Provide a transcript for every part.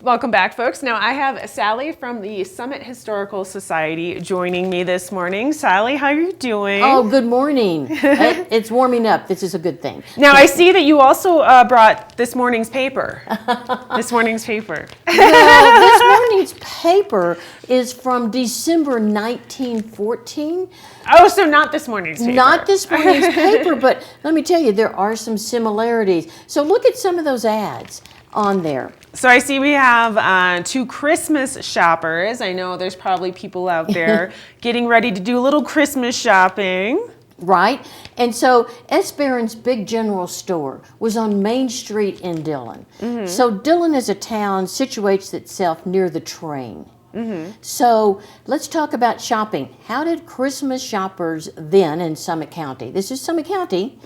Welcome back, folks. Now I have Sally from the Summit Historical Society joining me this morning. Sally, how are you doing? Oh, good morning. It's warming up. This is a good thing. Now I see that you also brought this morning's paper. This morning's paper. Well, this morning's paper is from December 1914. Oh, so not this morning's paper. Not this morning's paper, but let me tell you, there are some similarities. So look at some of those ads on there. So I see we have two Christmas shoppers. I know there's probably people out there getting ready to do a little Christmas shopping. Right. And so S. Behrens' big general store was on Main Street in Dillon. Mm-hmm. So Dillon as a town situates itself near the train. Mm-hmm. So let's talk about shopping. How did Christmas shoppers then in Summit County, this is Summit County,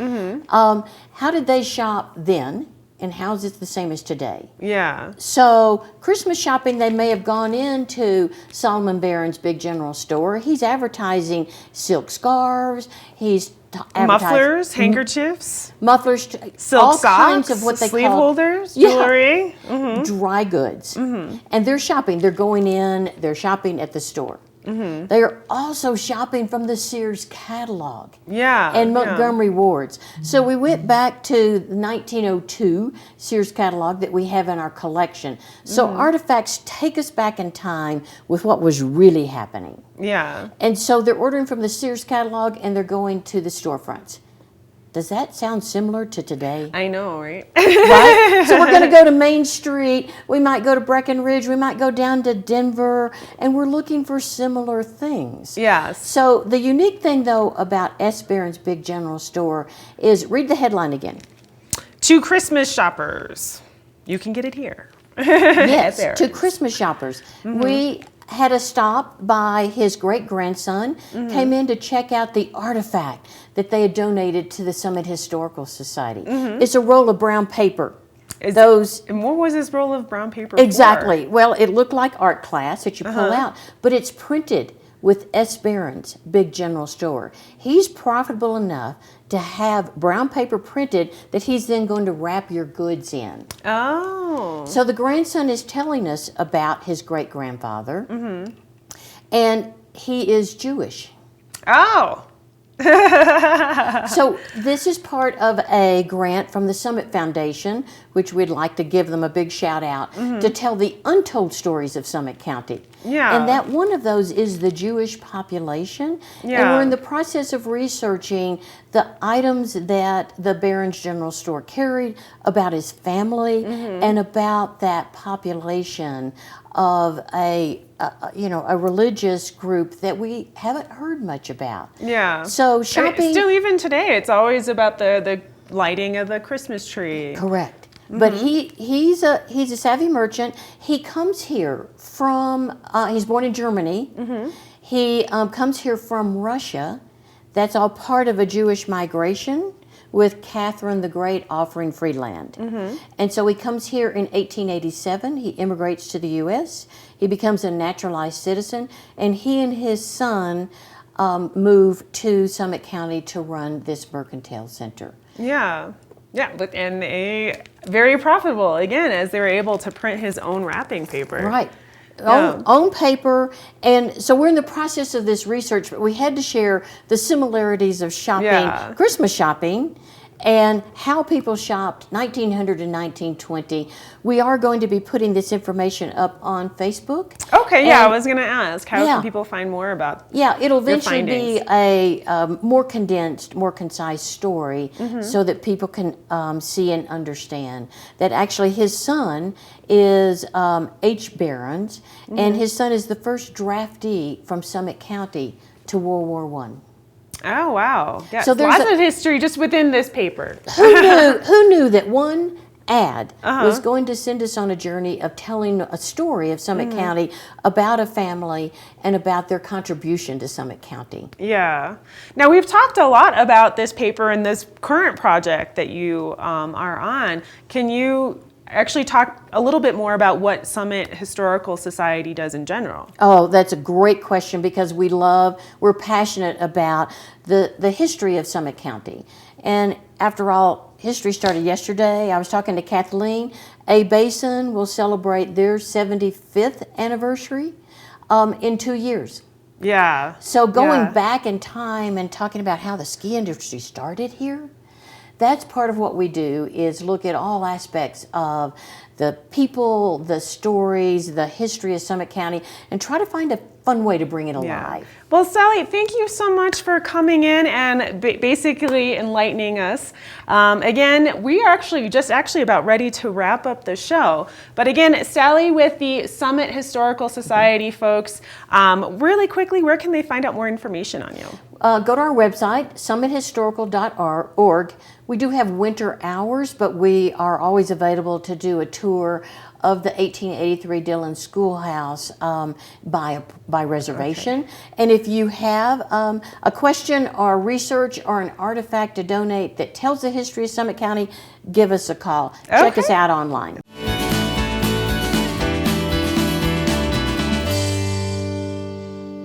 how did they shop then? And how is it the same as today? Yeah. So Christmas shopping, they may have gone into Solomon Behrens' big general store. He's advertising silk scarves. He's mufflers, handkerchiefs, mufflers, silk all socks, kinds of what they sleeve call holders, jewelry, dry goods. And they're shopping. They're going in. They're shopping at the store. They are also shopping from the Sears catalog and Montgomery Ward's. So we went back to the 1902 Sears catalog that we have in our collection. So artifacts take us back in time with what was really happening. Yeah. And so they're ordering from the Sears catalog and they're going to the storefronts. Does that sound similar to today? I know, right? Right? So we're going to go to Main Street. We might go to Breckenridge. We might go down to Denver. And we're looking for similar things. Yes. So the unique thing, though, about S. Behrens' big general store is, read the headline again. Two Christmas shoppers. You can get it here. Yes, to Christmas shoppers. We had a stop by his great-grandson, came in to check out the artifact that they had donated to the Summit Historical Society. It's a roll of brown paper. And what was this roll of brown paper Exactly. for? Well, it looked like art class that you pull out, but it's printed with S. Behrens' big general store. He's profitable enough to have brown paper printed that he's then going to wrap your goods in. Oh. So the grandson is telling us about his great-grandfather, and he is Jewish. Oh. So this is part of a grant from the Summit Foundation, which we'd like to give them a big shout out, to tell the untold stories of Summit County. Yeah. And that one of those is the Jewish population. Yeah. And we're in the process of researching the items that the Behrens General Store carried, about his family, and about that population of a religious group that we haven't heard much about. Yeah. So shopping. Still, even today, it's always about the lighting of the Christmas tree. Correct. But he's a savvy merchant. He comes here from, he's born in Germany. He comes here from Russia. That's all part of a Jewish migration with Catherine the Great offering free land. And so he comes here in 1887. He immigrates to the U.S. He becomes a naturalized citizen. And he and his son move to Summit County to run this mercantile center. Yeah. Yeah, and very profitable, again, as they were able to print his own wrapping paper. Right. Yeah. Own paper. And so we're in the process of this research, but we had to share the similarities of shopping, Christmas shopping, and how people shopped 1900 and 1920. We are going to be putting this information up on Facebook. Okay, yeah, I was going to ask, how can people find more about it'll eventually be a more condensed, more concise story so that people can see and understand that actually his son is H. Behrens, and his son is the first draftee from Summit County to World War I. Oh, wow. Yeah, so there's lots of history just within this paper. Who knew that one ad was going to send us on a journey of telling a story of Summit County about a family and about their contribution to Summit County? Yeah. Now, we've talked a lot about this paper and this current project that you are on. Can you actually talk a little bit more about what Summit Historical Society does in general? Oh, that's a great question, because we're passionate about the history of Summit County. And after all, history started yesterday. I was talking to Kathleen. A Basin will celebrate their 75th anniversary in 2 years. Yeah. So going Yeah. back in time and talking about how the ski industry started here, that's part of what we do, is look at all aspects of the people, the stories, the history of Summit County, and try to find a fun way to bring it alive. Well, Sally, thank you so much for coming in and basically enlightening us. Again, we are actually about ready to wrap up the show. But again, Sally with the Summit Historical Society folks, really quickly, where can they find out more information on you? Go to our website, summithistorical.org. We do have winter hours, but we are always available to do a tour of the 1883 Dillon Schoolhouse by reservation. Okay. And if you have a question or research or an artifact to donate that tells the history of Summit County, give us a call. Check us out online.